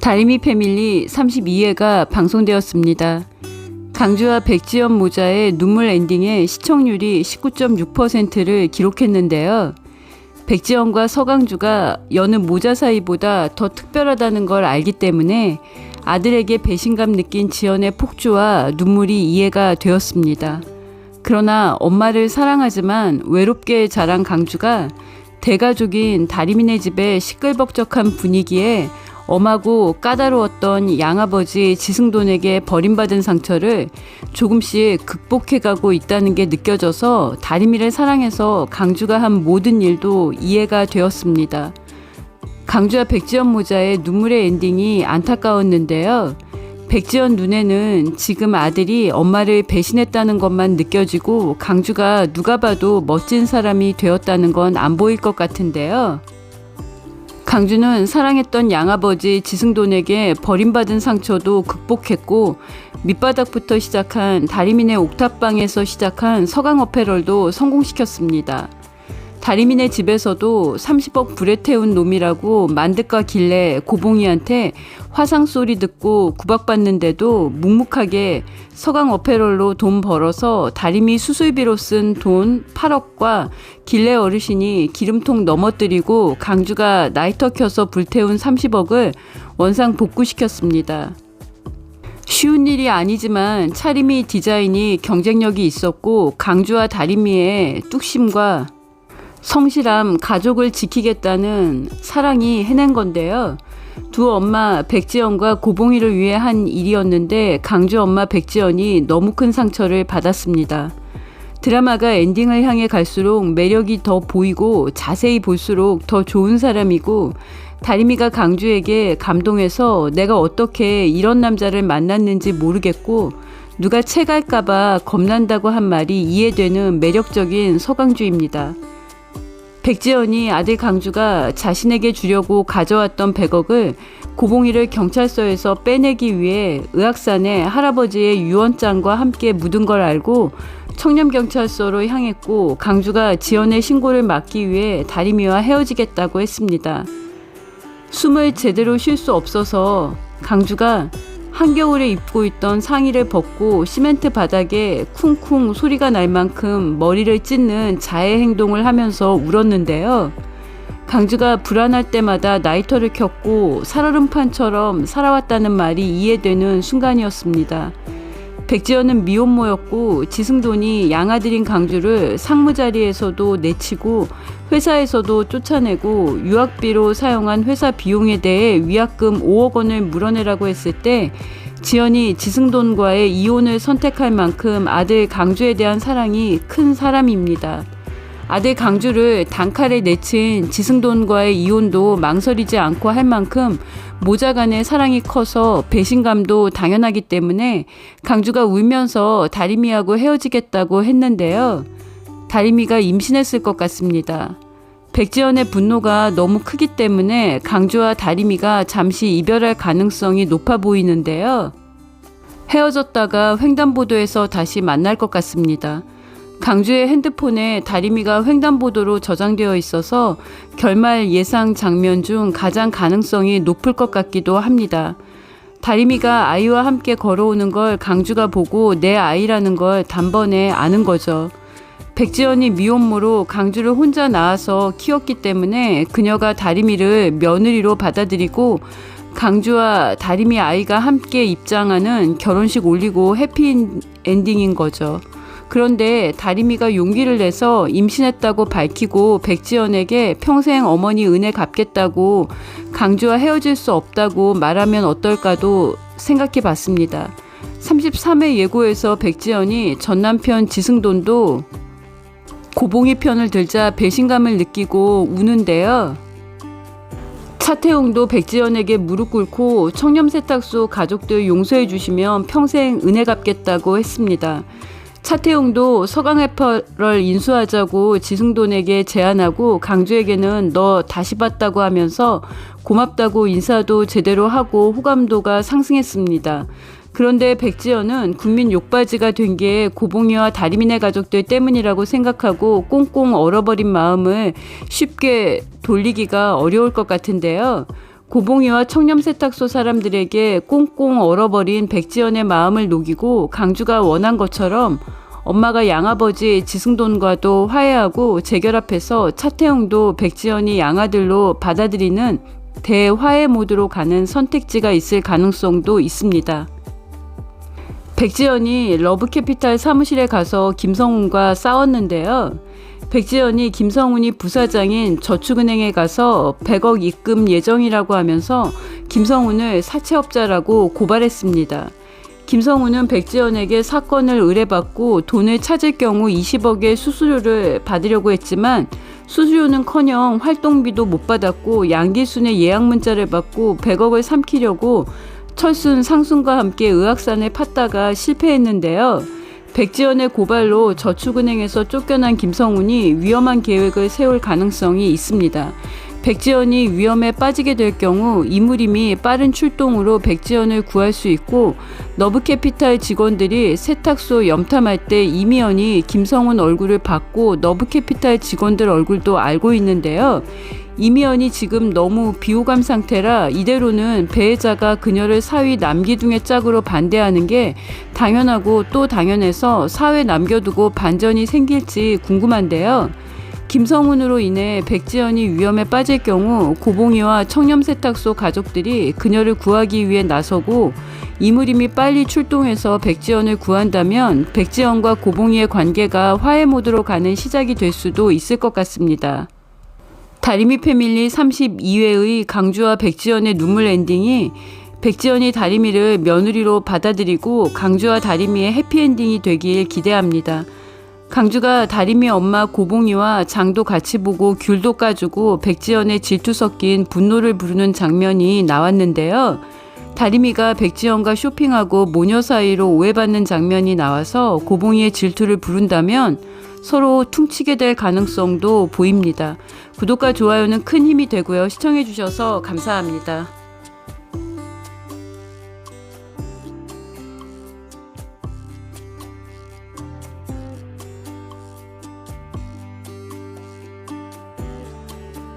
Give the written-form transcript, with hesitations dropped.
다리미 패밀리 32회가 방송되었습니다. 강주와 백지연 모자의 눈물 엔딩의 시청률이 19.6%를 기록했는데요. 백지연과 서강주가 여느 모자 사이보다 더 특별하다는 걸 알기 때문에 아들에게 배신감 느낀 지연의 폭주와 눈물이 이해가 되었습니다. 그러나 엄마를 사랑하지만 외롭게 자란 강주가 대가족인 다리미네 집의 시끌벅적한 분위기에 엄하고 까다로웠던 양아버지 지승돈에게 버림받은 상처를 조금씩 극복해가고 있다는 게 느껴져서 다리미를 사랑해서 강주가 한 모든 일도 이해가 되었습니다. 강주와 백지연 모자의 눈물의 엔딩이 안타까웠는데요. 백지연 눈에는 지금 아들이 엄마를 배신했다는 것만 느껴지고 강주가 누가 봐도 멋진 사람이 되었다는 건 안 보일 것 같은데요. 강주는 사랑했던 양아버지 지승돈에게 버림받은 상처도 극복했고 밑바닥부터 시작한 다리미네 옥탑방에서 시작한 서강 어페럴도 성공시켰습니다. 다리미네 집에서도 30억 불에 태운 놈이라고 만득과 길래 고봉이한테 화상 소리 듣고 구박받는데도 묵묵하게 서강 어페럴로 돈 벌어서 다리미 수술비로 쓴 돈 8억과 길래 어르신이 기름통 넘어뜨리고 강주가 라이터 켜서 불태운 30억을 원상 복구시켰습니다. 쉬운 일이 아니지만 차림이 디자인이 경쟁력이 있었고 강주와 다리미의 뚝심과 성실함, 가족을 지키겠다는 사랑이 해낸 건데요. 두 엄마 백지연과 고봉이를 위해 한 일이었는데 강주 엄마 백지연이 너무 큰 상처를 받았습니다. 드라마가 엔딩을 향해 갈수록 매력이 더 보이고 자세히 볼수록 더 좋은 사람이고 다리미가 강주에게 감동해서 내가 어떻게 이런 남자를 만났는지 모르겠고 누가 채갈까봐 겁난다고 한 말이 이해되는 매력적인 서강주입니다. 백지연이 아들 강주가 자신에게 주려고 가져왔던 100억을 고봉이를 경찰서에서 빼내기 위해 의학산에 할아버지의 유언장과 함께 묻은 걸 알고 청렴경찰서로 향했고 강주가 지연의 신고를 막기 위해 다리미와 헤어지겠다고 했습니다. 숨을 제대로 쉴 수 없어서 강주가 한겨울에 입고 있던 상의를 벗고 시멘트 바닥에 쿵쿵 소리가 날 만큼 머리를 찢는 자해 행동을 하면서 울었는데요. 강주가 불안할 때마다 라이터를 켰고 살얼음판처럼 살아왔다는 말이 이해되는 순간이었습니다. 백지연은 미혼모였고 지승돈이 양아들인 강주를 상무자리에서도 내치고 회사에서도 쫓아내고 유학비로 사용한 회사 비용에 대해 위약금 5억 원을 물어내라고 했을 때 지연이 지승돈과의 이혼을 선택할 만큼 아들 강주에 대한 사랑이 큰 사람입니다. 아들 강주를 단칼에 내친 지승돈과의 이혼도 망설이지 않고 할 만큼 모자간의 사랑이 커서 배신감도 당연하기 때문에 강주가 울면서 다리미하고 헤어지겠다고 했는데요. 다리미가 임신했을 것 같습니다. 백지연의 분노가 너무 크기 때문에 강주와 다리미가 잠시 이별할 가능성이 높아 보이는데요. 헤어졌다가 횡단보도에서 다시 만날 것 같습니다. 강주의 핸드폰에 다리미가 횡단보도로 저장되어 있어서 결말 예상 장면 중 가장 가능성이 높을 것 같기도 합니다. 다리미가 아이와 함께 걸어오는 걸 강주가 보고 내 아이라는 걸 단번에 아는 거죠. 백지연이 미혼모로 강주를 혼자 낳아서 키웠기 때문에 그녀가 다리미를 며느리로 받아들이고 강주와 다리미 아이가 함께 입장하는 결혼식 올리고 해피엔딩인 거죠. 그런데 다리미가 용기를 내서 임신했다고 밝히고 백지연에게 평생 어머니 은혜 갚겠다고 강주와 헤어질 수 없다고 말하면 어떨까도 생각해 봤습니다. 33회 예고에서 백지연이 전남편 지승돈도 고봉이 편을 들자 배신감을 느끼고 우는데요. 차태웅도 백지연에게 무릎 꿇고 청렴세탁소 가족들 용서해 주시면 평생 은혜 갚겠다고 했습니다. 차태웅도 서강해퍼를 인수하자고 지승돈에게 제안하고 강주에게는 너 다시 봤다고 하면서 고맙다고 인사도 제대로 하고 호감도가 상승했습니다. 그런데 백지연은 국민 욕바지가 된 게 고봉이와 다리미네 가족들 때문이라고 생각하고 꽁꽁 얼어버린 마음을 쉽게 돌리기가 어려울 것 같은데요. 고봉이와 청렴세탁소 사람들에게 꽁꽁 얼어버린 백지연의 마음을 녹이고 강주가 원한 것처럼 엄마가 양아버지 지승돈과도 화해하고 재결합해서 차태용도 백지연이 양아들로 받아들이는 대화해 모드로 가는 선택지가 있을 가능성도 있습니다. 백지연이 러브캐피탈 사무실에 가서 김성훈과 싸웠는데요. 백지연이 김성훈이 부사장인 저축은행에 가서 100억 입금 예정이라고 하면서 김성훈을 사채업자라고 고발했습니다. 김성훈은 백지연에게 사건을 의뢰받고 돈을 찾을 경우 20억의 수수료를 받으려고 했지만 수수료는커녕 활동비도 못 받았고 양기순의 예약 문자를 받고 100억을 삼키려고 철순, 상순과 함께 의학산에 팠다가 실패했는데요. 백지연의 고발로 저축은행에서 쫓겨난 김성훈이 위험한 계획을 세울 가능성이 있습니다. 백지연이 위험에 빠지게 될 경우 이무림이 빠른 출동으로 백지연을 구할 수 있고 너브캐피탈 직원들이 세탁소 염탐할 때 이미연이 김성훈 얼굴을 봤고 너브캐피탈 직원들 얼굴도 알고 있는데요. 이미연이 지금 너무 비호감 상태라 이대로는 배혜자가 그녀를 사위 남기둥의 짝으로 반대하는 게 당연하고 또 당연해서 사회 남겨두고 반전이 생길지 궁금한데요. 김성훈으로 인해 백지연이 위험에 빠질 경우 고봉이와 청렴세탁소 가족들이 그녀를 구하기 위해 나서고 이무림이 빨리 출동해서 백지연을 구한다면 백지연과 고봉이의 관계가 화해 모드로 가는 시작이 될 수도 있을 것 같습니다. 다리미 패밀리 32회의 강주와 백지연의 눈물 엔딩이 백지연이 다리미를 며느리로 받아들이고 강주와 다리미의 해피엔딩이 되길 기대합니다. 강주가 다리미 엄마 고봉이와 장도 같이 보고 귤도 까주고 백지연의 질투 섞인 분노를 부르는 장면이 나왔는데요. 다리미가 백지연과 쇼핑하고 모녀 사이로 오해받는 장면이 나와서 고봉이의 질투를 부른다면 서로 퉁치게 될 가능성도 보입니다. 구독과 좋아요는 큰 힘이 되고요. 시청해주셔서 감사합니다.